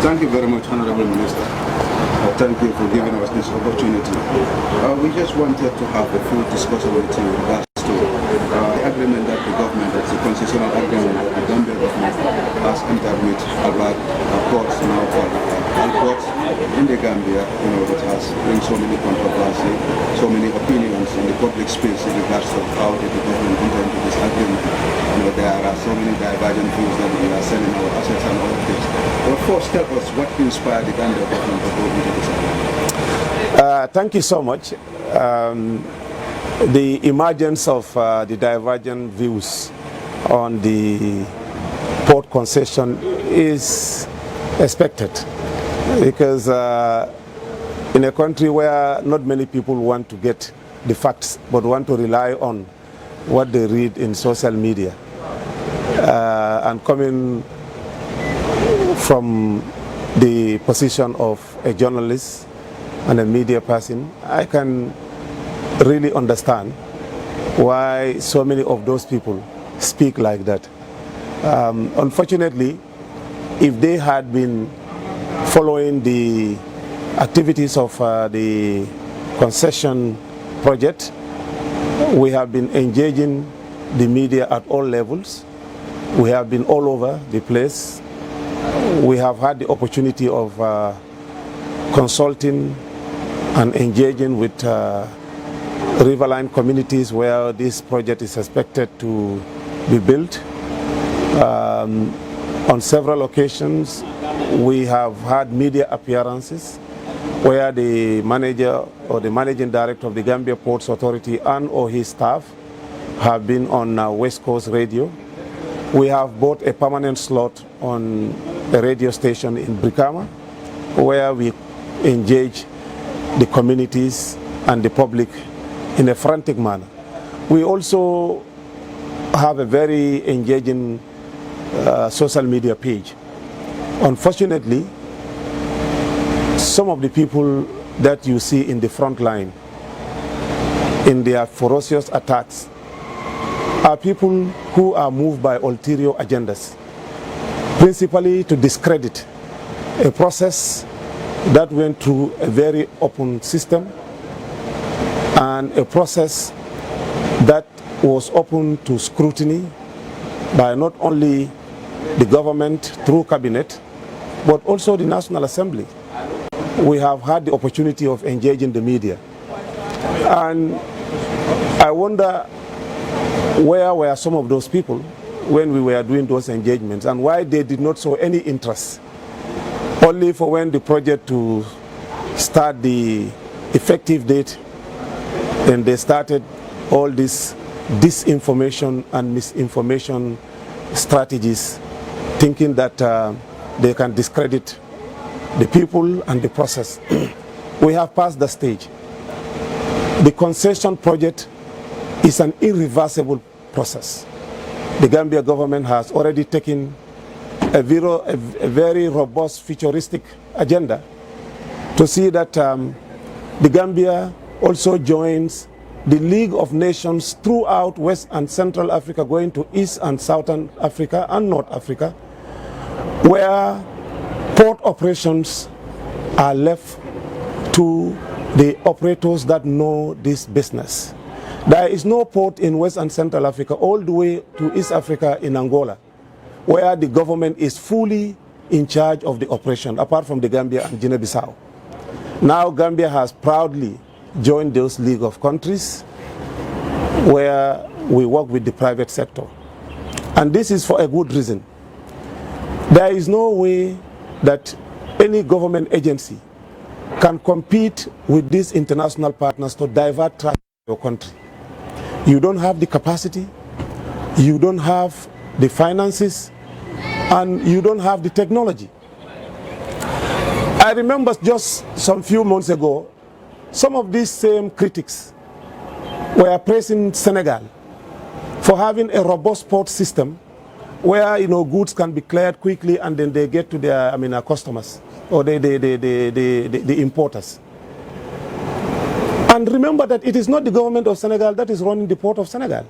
Thank you very much, Honorable Minister. Thank you for giving us this opportunity. We just wanted to have a full discussion with you in regards to the agreement that the government, that's the concessional agreement that the Gambia government has entered with about ports now called Alport in the Gambia. It has bring so many controversy, so many opinions in the public space in regards to how the government entered into this agreement. There are so many divergent views that we are selling our assets and all of this. But first, tell us what inspired the Gambia government to go into this agreement. Thank you so much. The emergence of the divergent views on the port concession is expected because in a country where not many people want to get the facts but want to rely on what they read in social media, and coming from the position of a journalist and a media person, I can really understand why so many of those people speak like that. Unfortunately, if they had been following the activities of the concession project, we have been engaging the media at all levels. We have been all over the place. We have had the opportunity of consulting and engaging with riverine communities where this project is expected to be built. On several occasions, we have had media appearances where the manager or the managing director of the Gambia Ports Authority and or his staff have been on West Coast Radio. We have bought a permanent slot on a radio station in Brikama where we engage the communities and the public in a frantic manner. We also have a very engaging social media page. Unfortunately, some of the people that you see in the front line in their ferocious attacks are people who are moved by ulterior agendas, principally to discredit a process that went through a very open system and a process that was open to scrutiny by not only the government through cabinet, but also the National Assembly. We have had the opportunity of engaging the media. And I wonder where were some of those people when we were doing those engagements and why they did not show any interest. Only for when the project to start the effective date, and they started all this disinformation and misinformation strategies, thinking that they can discredit the people and the process. We have passed the stage. The concession project is an irreversible process. The Gambia government has already taken a very robust futuristic agenda to see that the Gambia also joins the League of Nations throughout West and Central Africa, going to East and Southern Africa and North Africa, where port operations are left to the operators that know this business. There is no port in West and Central Africa all the way to East Africa in Angola, where the government is fully in charge of the operation, apart from the Gambia and Guinea-Bissau. Now Gambia has proudly joined those League of Countries where we work with the private sector. And this is for a good reason. There is no way that any government agency can compete with these international partners to divert traffic to your country. You don't have the capacity, you don't have the finances, and you don't have the technology. I remember just some few months ago, some of these same critics were praising Senegal for having a robust port system where goods can be cleared quickly and then they get to their customers or the importers. And remember that it is not the government of Senegal that is running the port of Senegal.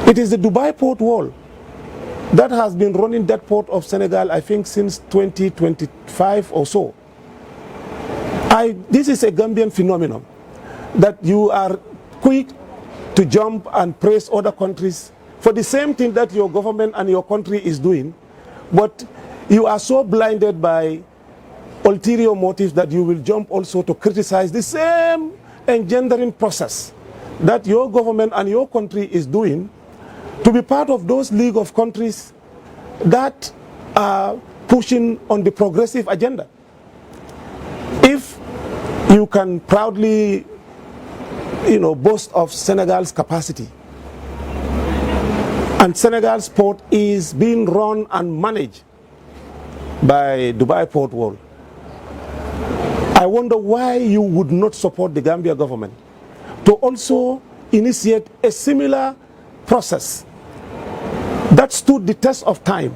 It is the Dubai Port Wall. that has been running that port of Senegal, I think, since 2025 or so. This is a Gambian phenomenon, that you are quick to jump and praise other countries for the same thing that your government and your country is doing, but you are so blinded by ulterior motives that you will jump also to criticize the same engendering process that your government and your country is doing, to be part of those league of countries that are pushing on the progressive agenda. If you can proudly, boast of Senegal's capacity, and Senegal's port is being run and managed by Dubai Port World, I wonder why you would not support the Gambia government to also initiate a similar process that stood the test of time,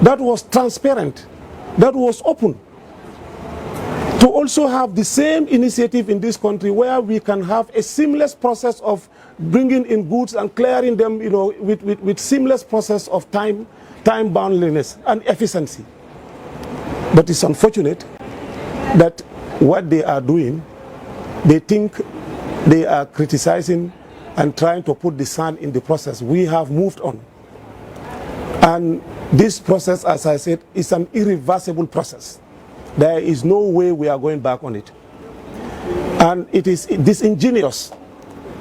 that was transparent, that was open, to also have the same initiative in this country where we can have a seamless process of bringing in goods and clearing them, with seamless process of time boundedness and efficiency. But it's unfortunate that what they are doing, they think they are criticizing and trying to put the sand in the process. We have moved on. And this process, as I said, is an irreversible process. There is no way we are going back on it. And it is disingenuous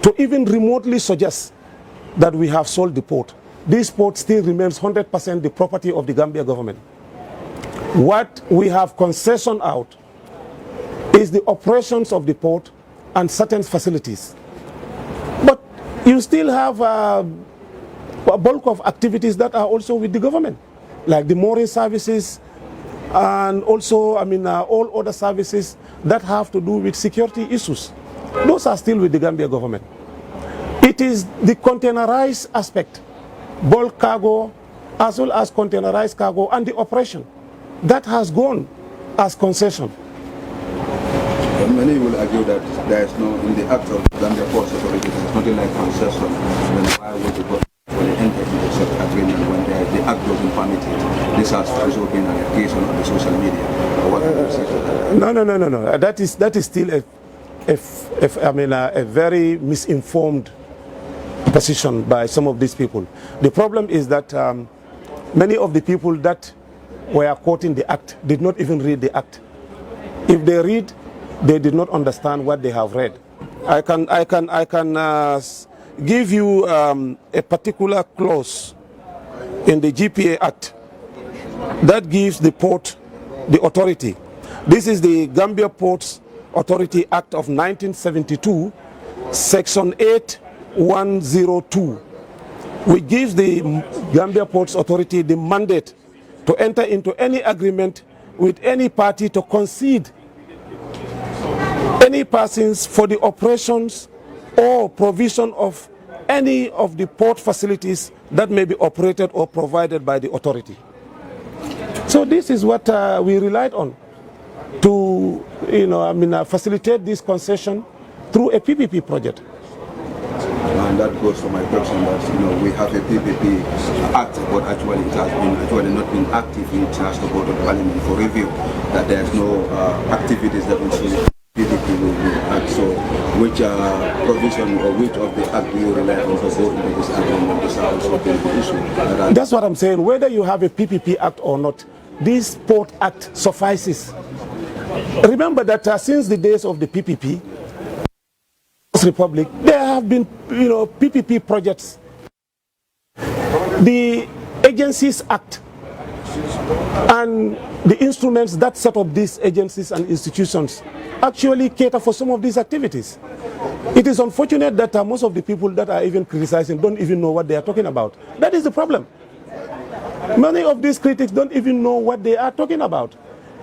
to even remotely suggest that we have sold the port. This port still remains 100% the property of the Gambia government. What we have concession out is the operations of the port and certain facilities. But you still have a bulk of activities that are also with the government, like the mooring services, and also, all other services that have to do with security issues. Those are still with the Gambia government. It is the containerized aspect, bulk cargo, as well as containerized cargo, and the operation that has gone as concession. Many will argue that there is no, in the act of Gambia Ports Authority, there is nothing like concession. Then why would the government enter into such agreement when the act doesn't permit it? This has also been an occasion on the social media. What do you say to that? No. That is still a very misinformed position by some of these people. The problem is that many of the people that were quoting the act did not even read the act. If they read, they did not understand what they have read. I can give you a particular clause in the GPA Act that gives the port the authority. This is the Gambia Ports Authority Act of 1972, Section 8102, which gives the Gambia Ports Authority the mandate to enter into any agreement with any party to concede any persons for the operations or provision of any of the port facilities that may be operated or provided by the authority. So this is what we relied on to facilitate this concession through a PPP project. And that goes to my question that we have a PPP act, but actually it has not been active. It has to go to the Parliament for review. That there's no activities that will show PPP will be act. So which provision or which of the act do you rely on to go into this agreement? This are also the issue. That's what I'm saying. Whether you have a PPP act or not, this Port Act suffices. Remember that since the days of the PPP Republic, there have been PPP projects. The Agencies Act and the instruments that set up these agencies and institutions actually cater for some of these activities. It is unfortunate that most of the people that are even criticizing don't even know what they are talking about. That is the problem. Many of these critics don't even know what they are talking about.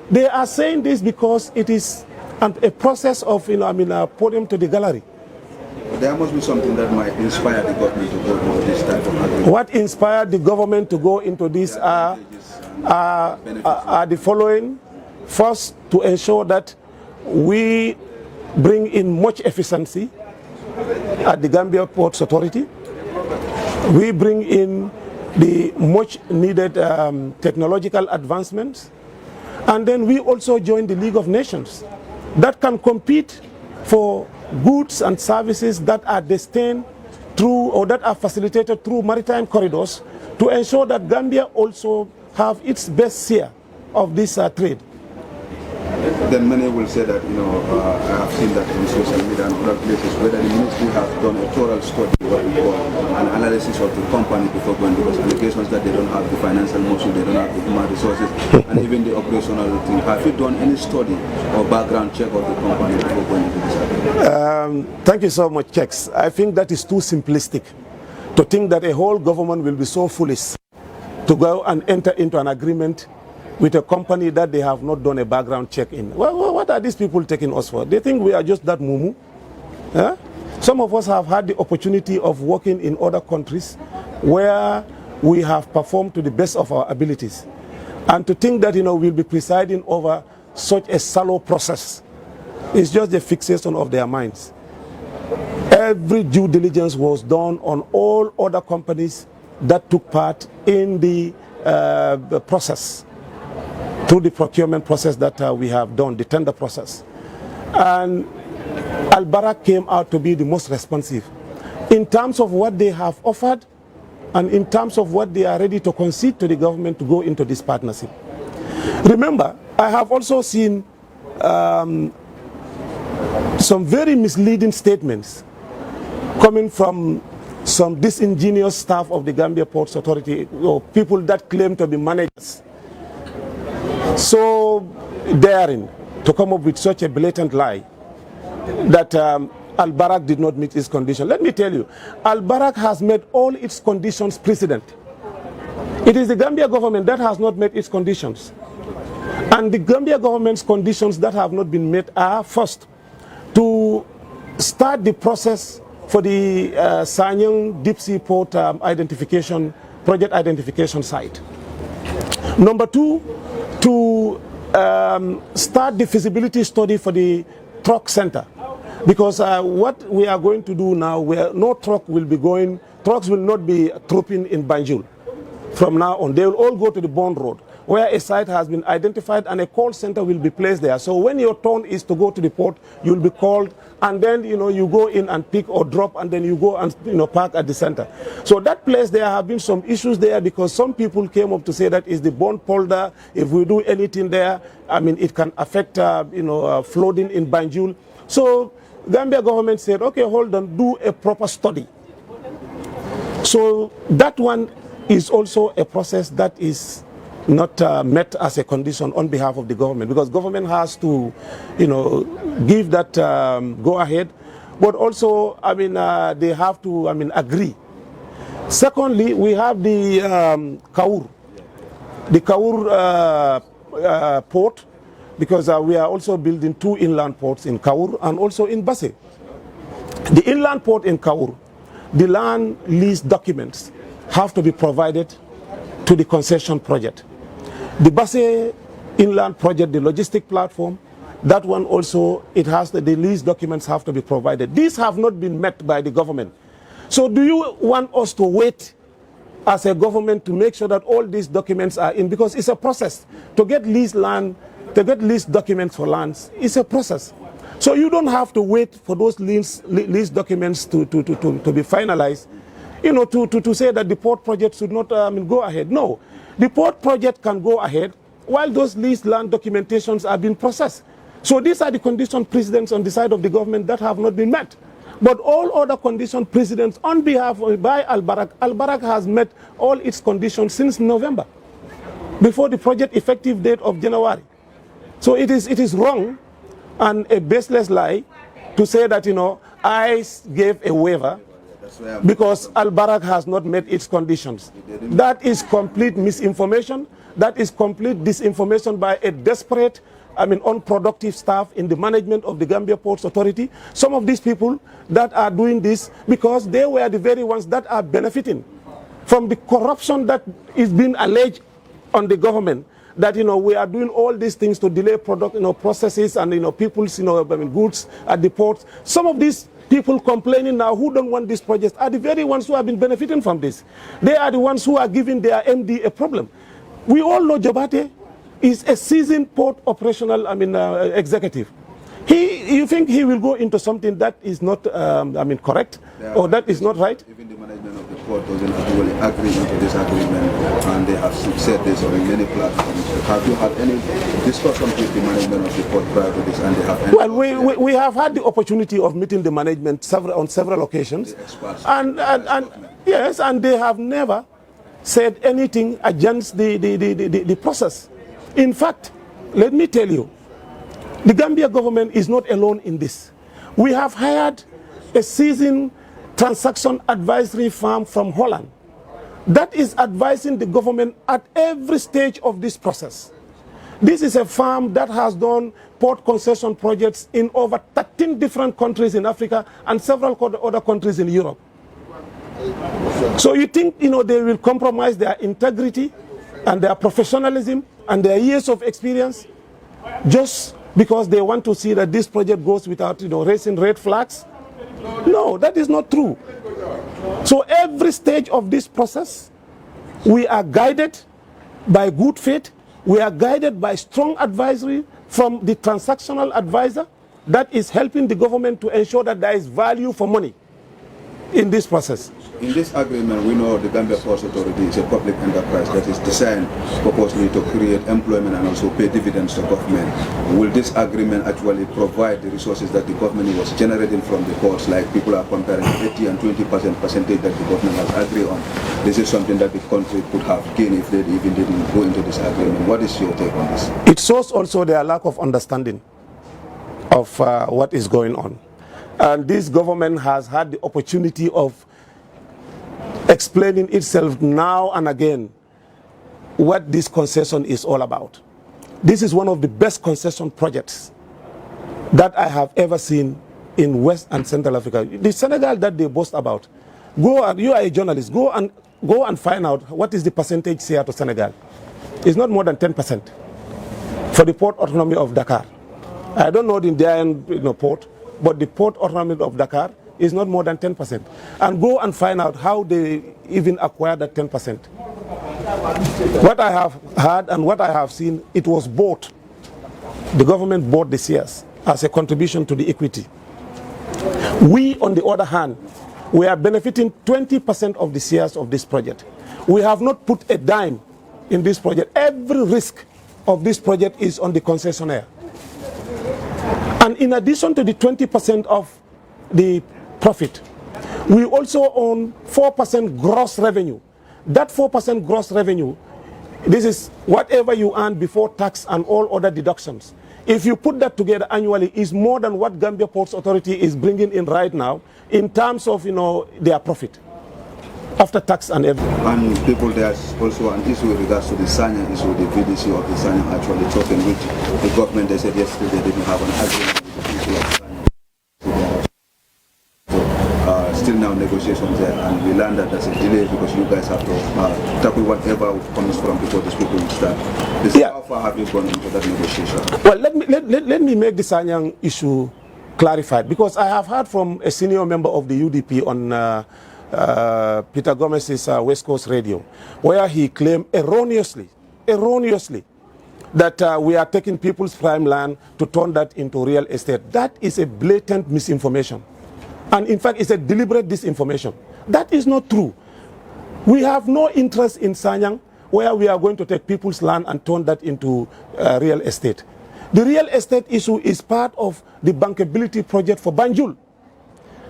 They are saying this because it is a process of podium to the gallery. There must be something that might inspire the government to go into this type of agreement. What inspired the government to go into this are the following. First, to ensure that we bring in much efficiency at the Gambia Ports Authority. We bring in the much needed technological advancements. And then we also joined the League of Nations that can compete for goods and services that are destined through or that are facilitated through maritime corridors to ensure that Gambia also have its best share of this trade. Then many will say that, I have seen that in social media and other places, whether the ministry has done a thorough study, what we call an analysis of the company before going, because allegations that they don't have the financial muscle, they don't have the human resources, and even the operational thing. Have you done any study or background check of the company before going into this? Thank you so much, Kexx. I think that is too simplistic to think that a whole government will be so foolish to go and enter into an agreement with a company that they have not done a background check in. Well, what are these people taking us for? They think we are just that mumu. Huh? Some of us have had the opportunity of working in other countries where we have performed to the best of our abilities. And to think that, we'll be presiding over such a shallow process is just a fixation of their minds. Every due diligence was done on all other companies that took part in the process, through the procurement process that we have done, the tender process. And Al-Barak came out to be the most responsive in terms of what they have offered and in terms of what they are ready to concede to the government to go into this partnership. Remember, I have also seen some very misleading statements coming from some disingenuous staff of the Gambia Ports Authority, or people that claim to be managers, so daring to come up with such a blatant lie that Al-Barak did not meet its condition. Let me tell you, Al-Barak has met all its conditions precedent. It is the Gambia government that has not met its conditions. And the Gambia government's conditions that have not been met are, first, to start the process for the Sanyang Deep Sea Port project identification site. Number two, to start the feasibility study for the truck center. Because what we are going to do now, where no truck will be going, trucks will not be trooping in Banjul from now on. They will all go to the Bond Road, where a site has been identified and a call center will be placed there. So when your turn is to go to the port, you'll be called, and then you go in and pick or drop, and then you go and park at the center. So that place, there have been some issues there because some people came up to say that is the bond polder. If we do anything there, it can affect flooding in Banjul. So Gambia government said, okay, hold on, do a proper study. So that one is also a process that is not met as a condition on behalf of the government, because government has to, give that go ahead, but also, they have to, agree. Secondly, we have the Kaur port, because we are also building 2 inland ports in Kaur and also in Basse. The inland port in Kaur, the land lease documents have to be provided to the concession project. The Basse inland project, the logistic platform, that one also, it has the lease documents have to be provided. These have not been met by the government. So do you want us to wait as a government to make sure that all these documents are in? Because it's a process. To get lease land, to get lease documents for lands, it's a process. So you don't have to wait for those lease documents to be finalized, to say that the port project should not go ahead. No. The port project can go ahead while those leased land documentations are being processed. So these are the condition precedents on the side of the government that have not been met. But all other condition precedents on behalf of by Al-Barak has met all its conditions since November, before the project effective date of January. So it is wrong and a baseless lie to say that, I gave a waiver because Al-Barak has not met its conditions. That is complete misinformation. That is complete disinformation by a desperate, unproductive staff in the management of the Gambia Ports Authority. Some of these people that are doing this because they were the very ones that are benefiting from the corruption that is being alleged on the government. That we are doing all these things to delay product processes and people's goods at the ports. Some of these people complaining now who don't want this project are the very ones who have been benefiting from this. They are the ones who are giving their MD a problem. We all know Jobate is a seasoned port operational, executive. You think he will go into something that is not, correct, or that is not right? Even the management of the port doesn't actually agree into this agreement, and they have said this on many platforms. Have you had any discussion with the management of the port prior to this, and they have? Well, we have had the opportunity of meeting the management on several occasions, and yes, and they have never said anything against the process. In fact, let me tell you, the Gambia government is not alone in this. We have hired a seasoned transaction advisory firm from Holland that is advising the government at every stage of this process. This is a firm that has done port concession projects in over 13 different countries in Africa and several other countries in Europe. So you think, they will compromise their integrity and their professionalism and their years of experience just because they want to see that this project goes without, raising red flags? No, that is not true. So every stage of this process, we are guided by good faith. We are guided by strong advisory from the transactional advisor that is helping the government to ensure that there is value for money in this process. In this agreement, we know the Gambia Ports Authority is a public enterprise that is designed purposely to create employment and also pay dividends to government. Will this agreement actually provide the resources that the government was generating from the ports, like people are comparing 80 and 20% percentage that the government has agreed on? This is something that the country could have gained if they even didn't go into this agreement. What is your take on this? It shows also their lack of understanding of what is going on. And this government has had the opportunity of explaining itself now and again what this concession is all about. This is one of the best concession projects that I have ever seen in West and Central Africa. The Senegal that they boast about, you are a journalist, go and find out what is the percentage here to Senegal. It's not more than 10% for the Port Autonomy of Dakar. I don't know the Indian port, but the Port Autonomy of Dakar is not more than 10%. And go and find out how they even acquired that 10%. What I have heard and what I have seen, it was bought. The government bought the shares as a contribution to the equity. We, on the other hand, we are benefiting 20% of the shares of this project. We have not put a dime in this project. Every risk of this project is on the concessionaire. And in addition to the 20% of the profit, we also own 4% gross revenue. That 4% gross revenue, this is whatever you earn before tax and all other deductions. If you put that together annually, is more than what Gambia Ports Authority is bringing in right now in terms of their profit after tax and everything. And people, there's also an issue with regards to the Sanya issue, the VDC of the Sanya actually talking, which the government, they said yesterday they didn't have an agreement with the people of Sanya. Still now negotiations there, and we learned that there's a delay because you guys have to tackle whatever comes from before these people will start. How far have you gone into that negotiation? Well, let me make the Sanyang issue clarified, because I have heard from a senior member of the UDP on Peter Gomez's West Coast Radio, where he claimed erroneously that we are taking people's prime land to turn that into real estate. That is a blatant misinformation. And in fact, it's a deliberate disinformation. That is not true. We have no interest in Sanyang, where we are going to take people's land and turn that into real estate. The real estate issue is part of the bankability project for Banjul,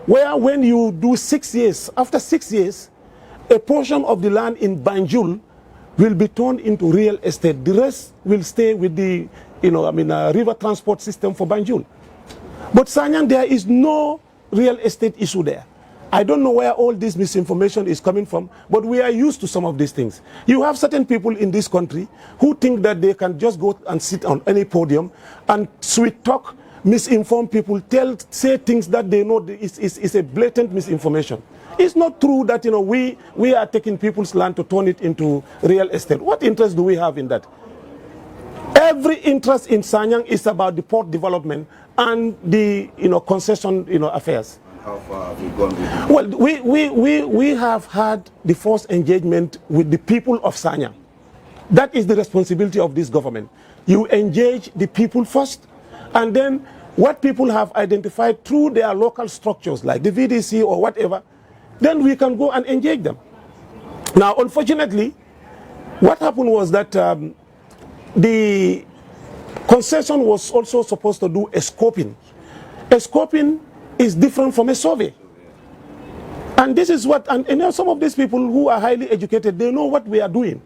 where when you do 6 years, after 6 years, a portion of the land in Banjul will be turned into real estate. The rest will stay with the river transport system for Banjul. But Sanyang, there is no real estate issue there. I don't know where all this misinformation is coming from, but we are used to some of these things. You have certain people in this country who think that they can just go and sit on any podium and sweet talk, misinform people, say things that they know is a blatant misinformation. It's not true that we are taking people's land to turn it into real estate. What interest do we have in that? Every interest in Sanyang is about the port development and the concession affairs. How far have you gone with it? Well, we have had the first engagement with the people of Sanyang. That is the responsibility of this government. You engage the people first, and then what people have identified through their local structures, like the VDC or whatever, then we can go and engage them. Now, unfortunately, what happened was that the concession was also supposed to do a scoping. A scoping is different from a survey. And this is what, and you know, some of these people who are highly educated, they know what we are doing.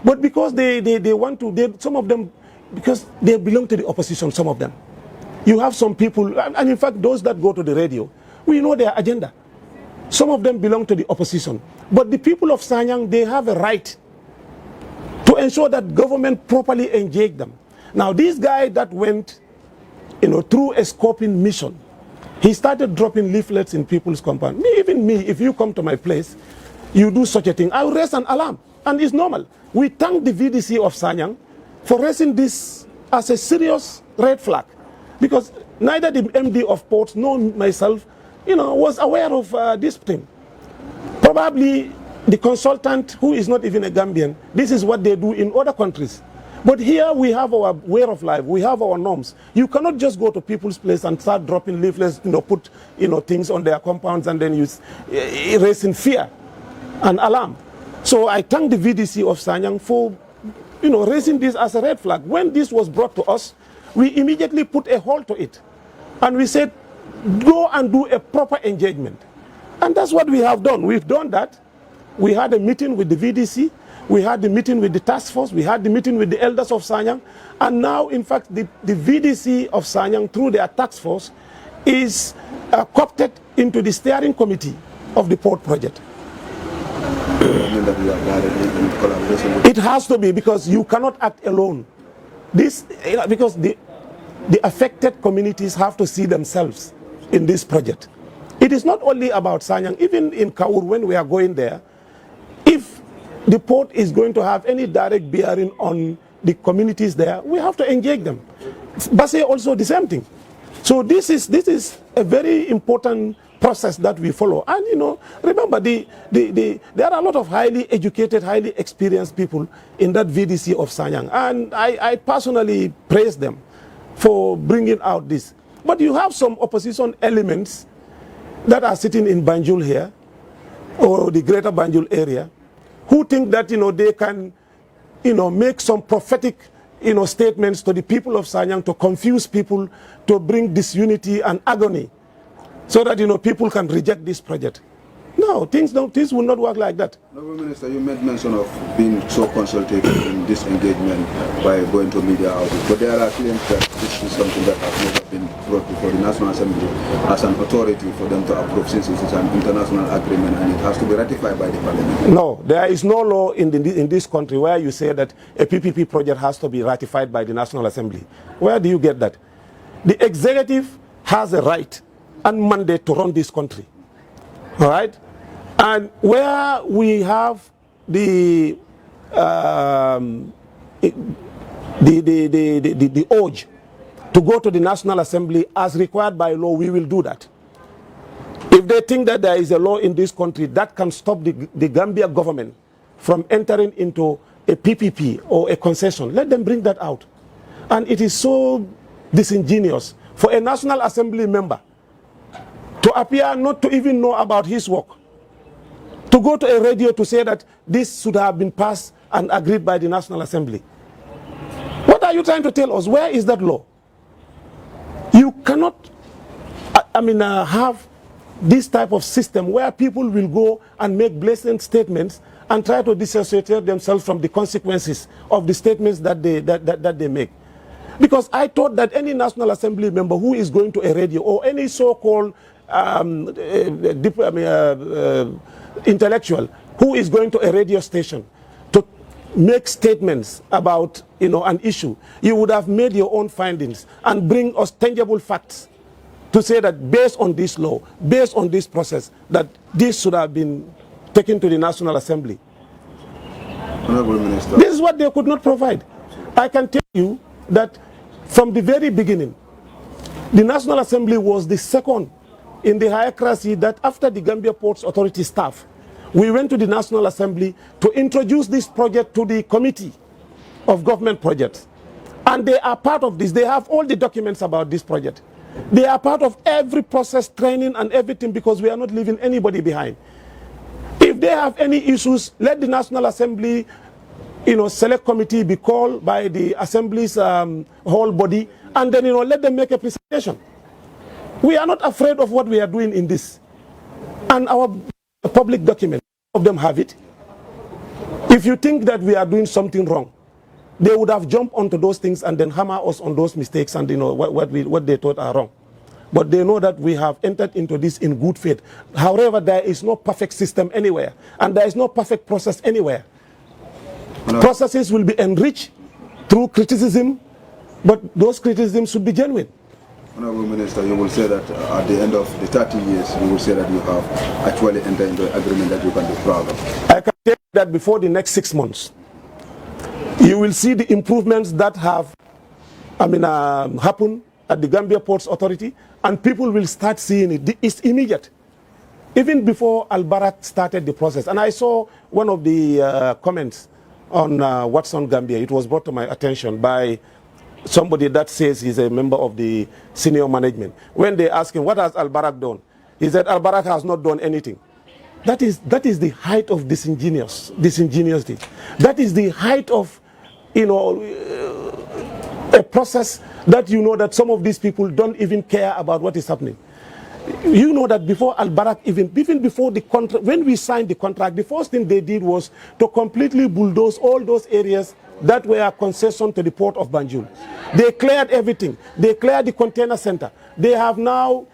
But because they want to, some of them, because they belong to the opposition, some of them. You have some people, and in fact, those that go to the radio, we know their agenda. Some of them belong to the opposition. But the people of Sanyang, they have a right to ensure that government properly engage them. Now, this guy that went, through a scoping mission, he started dropping leaflets in people's compound. Even me, if you come to my place, you do such a thing, I will raise an alarm, and it's normal. We thank the VDC of Sanyang for raising this as a serious red flag, because neither the MD of Ports nor myself, was aware of this thing. Probably the consultant, who is not even a Gambian, this is what they do in other countries. But here we have our way of life, we have our norms. You cannot just go to people's place and start dropping leaflets, put things on their compounds and then raising fear and alarm. So I thank the VDC of Sanyang for raising this as a red flag. When this was brought to us, we immediately put a halt to it. And we said, go and do a proper engagement. And that's what we have done. We've done that. We had a meeting with the VDC. We had the meeting with the task force. We had the meeting with the elders of Sanyang. And now, in fact, the VDC of Sanyang, through their task force, is co-opted into the steering committee of the port project. It has to be, because you cannot act alone. Because the affected communities have to see themselves in this project. It is not only about Sanyang. Even in Kaur, when we are going there, if the port is going to have any direct bearing on the communities there, we have to engage them. Basse also the same thing. So this is a very important process that we follow. And remember, there are a lot of highly educated, highly experienced people in that VDC of Sanyang. And I personally praise them for bringing out this. But you have some opposition elements that are sitting in Banjul here, or the greater Banjul area, who think that they can make some prophetic statements to the people of Sanyang to confuse people, to bring disunity and agony, so that people can reject this project. No, things will not work like that. Honourable Minister, you made mention of being so consultative in this engagement by going to media outlets, but there are claims that this is something that has never been brought before the National Assembly as an authority for them to approve, since it is an international agreement and it has to be ratified by the Parliament. No, there is no law in this country where you say that a PPP project has to be ratified by the National Assembly. Where do you get that? The executive has a right and mandate to run this country. All right? And where we have the urge to go to the National Assembly as required by law, we will do that. If they think that there is a law in this country that can stop the Gambia government from entering into a PPP or a concession, let them bring that out. And it is so disingenuous for a National Assembly member to appear not to even know about his work, to go to a radio to say that this should have been passed and agreed by the National Assembly. What are you trying to tell us? Where is that law? You cannot, have this type of system where people will go and make blatant statements and try to disassociate themselves from the consequences of the statements that they make. Because I thought that any National Assembly member who is going to a radio, or any so-called intellectual who is going to a radio station to make statements about an issue, you would have made your own findings and bring us tangible facts to say that based on this law, based on this process, that this should have been taken to the National Assembly. Honourable Minister, this is what they could not provide. I can tell you that from the very beginning, the National Assembly was the second in the hierarchy that after the Gambia Ports Authority staff, we went to the National Assembly to introduce this project to the Committee of Government Projects. And they are part of this. They have all the documents about this project. They are part of every process, training and everything, because we are not leaving anybody behind. If they have any issues, let the National Assembly, select committee be called by the Assembly's whole body, and then, let them make a presentation. We are not afraid of what we are doing in this. And our public documents, of them have it. If you think that we are doing something wrong, they would have jumped onto those things and then hammer us on those mistakes and what they thought are wrong. But they know that we have entered into this in good faith. However, there is no perfect system anywhere, and there is no perfect process anywhere. Processes will be enriched through criticism, but those criticisms should be genuine. Honorable Minister, you will say that at the end of the 30 years, you will say that you have actually entered into an agreement that you can be proud of. I can tell you that before the next 6 months, you will see the improvements that have happened at the Gambia Ports Authority, and people will start seeing it. It's immediate. Even before Al-Barak started the process, and I saw one of the comments on What's on Gambia. It was brought to my attention by somebody that says he's a member of the senior management. When they ask him, what has Al-Barak done? He said, Al-Barak has not done anything. That is the height of disingenuity. That is the height of, a process that that some of these people don't even care about what is happening. You know that before Al-Barak, even before the contract, when we signed the contract, the first thing they did was to completely bulldoze all those areas that were concession to the port of Banjul. They cleared everything. They cleared the container center. They have now,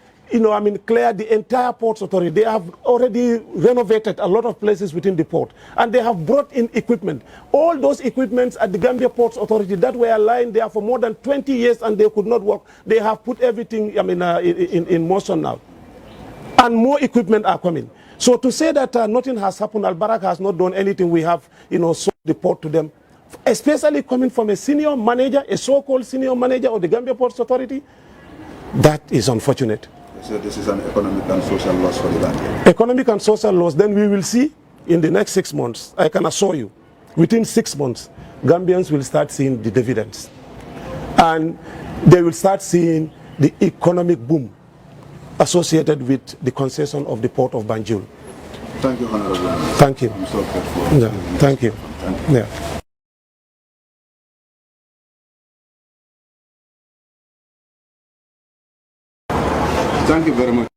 cleared the entire ports authority. They have already renovated a lot of places within the port. And they have brought in equipment. All those equipments at the Gambia Ports Authority that were lying there for more than 20 years and they could not work, they have put everything in motion now. And more equipment are coming. So to say that nothing has happened, Al-Barak has not done anything, we have, sold the port to them, especially coming from a senior manager, a so-called senior manager of the Gambia Ports Authority, that is unfortunate. So this is an economic and social loss for the Gambia. Economic and social loss, then we will see in the next 6 months. I can assure you, within 6 months, Gambians will start seeing the dividends. And they will start seeing the economic boom associated with the concession of the port of Banjul. Thank you, Honorable. Thank you. I'm so grateful. Yeah, thank you. Thank you. Yeah. Thank you very much.